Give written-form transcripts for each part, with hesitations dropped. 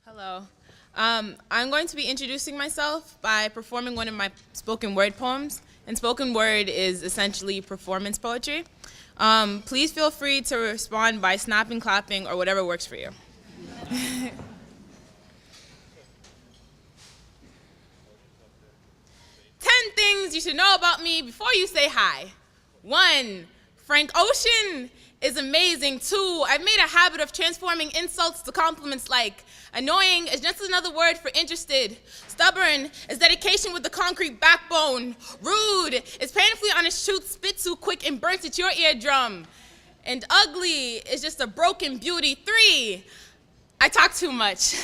Hello. I'm going to be introducing myself by performing one of my spoken word poems. And spoken word is essentially performance poetry. Please feel free to respond by snapping, clapping, or whatever works for you. 10 things you should know about me before you say hi. 1, Frank Ocean is amazing. 2, I've made a habit of transforming insults to compliments like annoying is just another word for interested. Stubborn is dedication with a concrete backbone. Rude is painfully honest truth, spit too quick and burnt at your eardrum. And ugly is just a broken beauty. 3, I talk too much.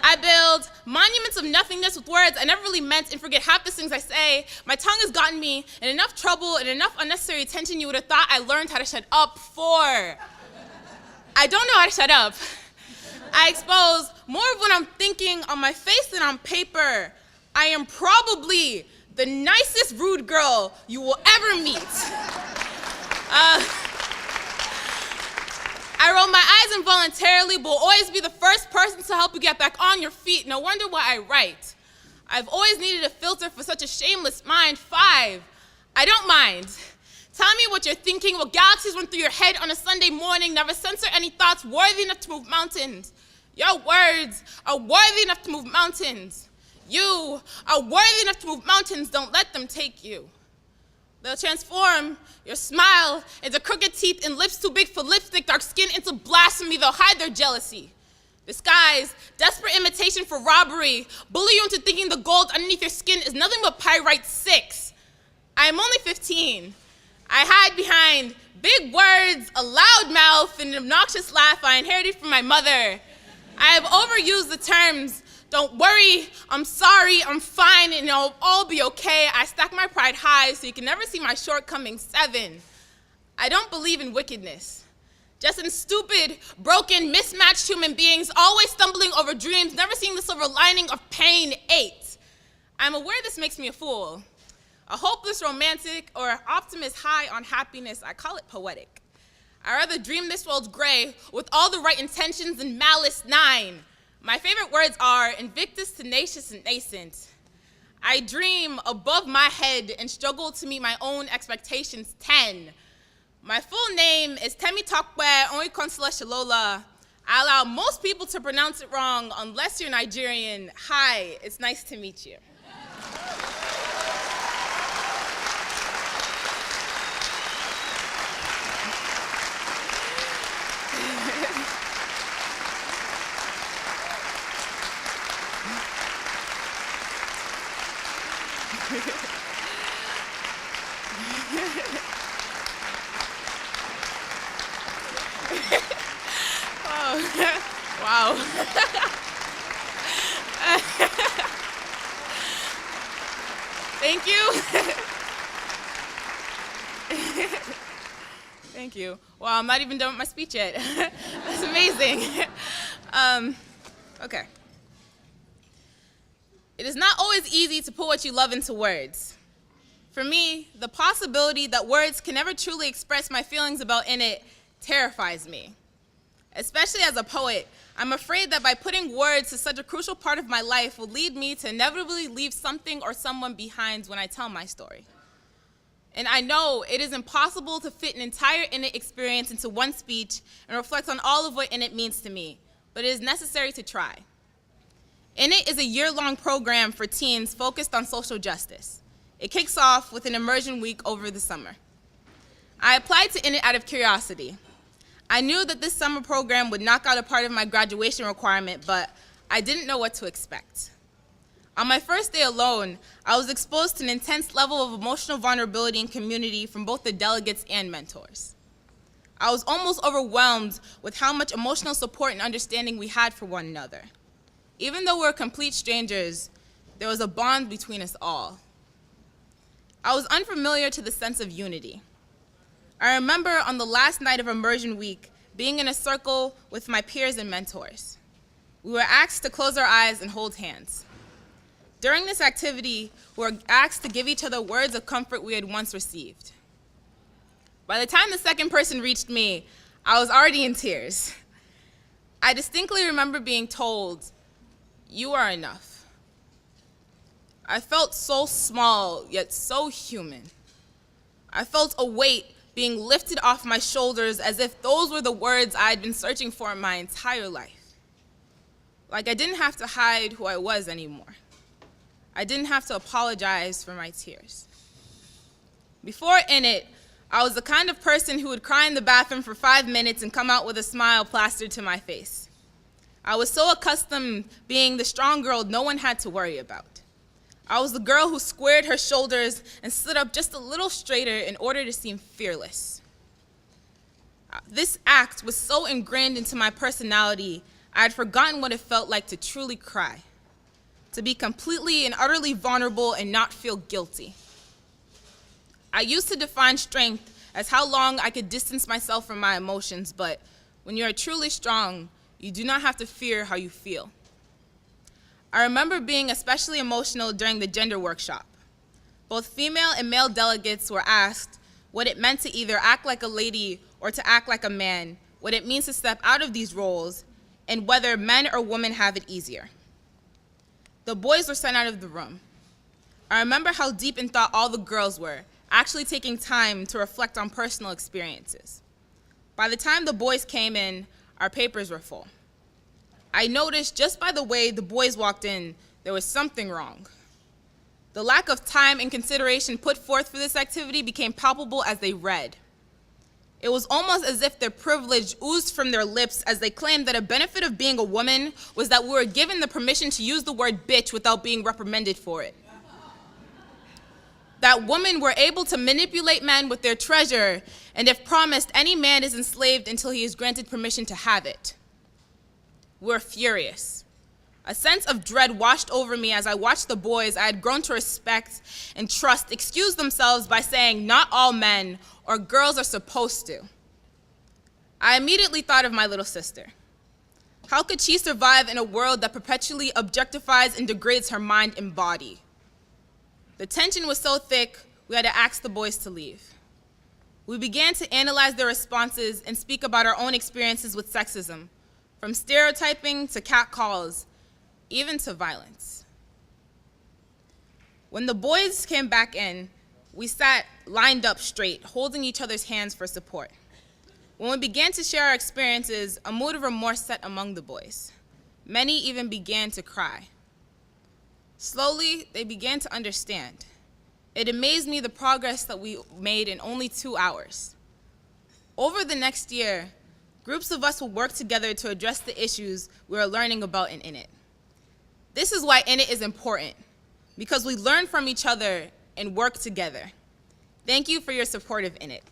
I build monuments of nothingness with words I never really meant and forget half the things I say. My tongue has gotten me in enough trouble and enough unnecessary attention you would have thought I learned how to shut up for. I don't know how to shut up. I expose more of what I'm thinking on my face than on paper. I am probably the nicest rude girl you will ever meet. I roll my eyes involuntarily, but will always be the first person to help you get back on your feet. No wonder why I write. I've always needed a filter for such a shameless mind. 5, I don't mind. Tell me what you're thinking, what galaxies run through your head on a Sunday morning. Never censor any thoughts worthy enough to move mountains. Your words are worthy enough to move mountains. You are worthy enough to move mountains. Don't let them take you. They'll transform your smile into crooked teeth and lips too big for lipstick, dark skin into blasphemy. They'll hide their jealousy. Disguise desperate imitation for robbery. Bully you into thinking the gold underneath your skin is nothing but pyrite 6. I am only 15. I hide behind big words, a loud mouth, and an obnoxious laugh I inherited from my mother. I have overused the terms, don't worry, I'm sorry, I'm fine, and it'll all be okay. I stack my pride high so you can never see my shortcomings. 7, I don't believe in wickedness. Just in stupid, broken, mismatched human beings, always stumbling over dreams, never seeing the silver lining of pain. 8, I'm aware this makes me a fool. A hopeless romantic or optimist high on happiness, I call it poetic. I rather dream this world's gray with all the right intentions and malice. 9, my favorite words are invictus, tenacious, and nascent. I dream above my head and struggle to meet my own expectations. 10, my full name is Tope Sholola. I allow most people to pronounce it wrong unless you're Nigerian. Hi, it's nice to meet you. Oh, wow. Thank you. Thank you. Wow, I'm not even done with my speech yet. That's amazing. Okay. It is not always easy to put what you love into words. For me, the possibility that words can never truly express my feelings about it terrifies me. Especially as a poet, I'm afraid that by putting words to such a crucial part of my life will lead me to inevitably leave something or someone behind when I tell my story. And I know it is impossible to fit an entire innate experience into one speech and reflect on all of what innate means to me, but it is necessary to try. Innate is a year-long program for teens focused on social justice. It kicks off with an immersion week over the summer. I applied to Innate out of curiosity. I knew that this summer program would knock out a part of my graduation requirement, but I didn't know what to expect. On my first day alone, I was exposed to an intense level of emotional vulnerability and community from both the delegates and mentors. I was almost overwhelmed with how much emotional support and understanding we had for one another. Even though we were complete strangers, there was a bond between us all. I was unfamiliar to the sense of unity. I remember on the last night of immersion week, being in a circle with my peers and mentors. We were asked to close our eyes and hold hands. During this activity, we were asked to give each other words of comfort we had once received. By the time the second person reached me, I was already in tears. I distinctly remember being told, You are enough. I felt so small, yet so human. I felt a weight being lifted off my shoulders as if those were the words I had been searching for my entire life. Like I didn't have to hide who I was anymore. I didn't have to apologize for my tears. Before In It, I was the kind of person who would cry in the bathroom for 5 minutes and come out with a smile plastered to my face. I was so accustomed being the strong girl no one had to worry about. I was the girl who squared her shoulders and stood up just a little straighter in order to seem fearless. This act was so ingrained into my personality, I had forgotten what it felt like to truly cry, to be completely and utterly vulnerable and not feel guilty. I used to define strength as how long I could distance myself from my emotions, but when you are truly strong, you do not have to fear how you feel. I remember being especially emotional during the gender workshop. Both female and male delegates were asked what it meant to either act like a lady or to act like a man, what it means to step out of these roles, and whether men or women have it easier. The boys were sent out of the room. I remember how deep in thought all the girls were, actually taking time to reflect on personal experiences. By the time the boys came in, our papers were full. I noticed just by the way the boys walked in, there was something wrong. The lack of time and consideration put forth for this activity became palpable as they read. It was almost as if their privilege oozed from their lips as they claimed that a benefit of being a woman was that we were given the permission to use the word bitch without being reprimanded for it. That women were able to manipulate men with their treasure, and if promised, any man is enslaved until he is granted permission to have it. We're furious. A sense of dread washed over me as I watched the boys I had grown to respect and trust excuse themselves by saying, "Not all men," or "girls are supposed to." I immediately thought of my little sister. How could she survive in a world that perpetually objectifies and degrades her mind and body? The tension was so thick, we had to ask the boys to leave. We began to analyze their responses and speak about our own experiences with sexism, from stereotyping to catcalls, even to violence. When the boys came back in, we sat lined up straight, holding each other's hands for support. When we began to share our experiences, a mood of remorse set among the boys. Many even began to cry. Slowly, they began to understand. It amazed me the progress that we made in only 2 hours. Over the next year, groups of us will work together to address the issues we are learning about in It. This is why In It is important, because we learn from each other and work together. Thank you for your support of In It.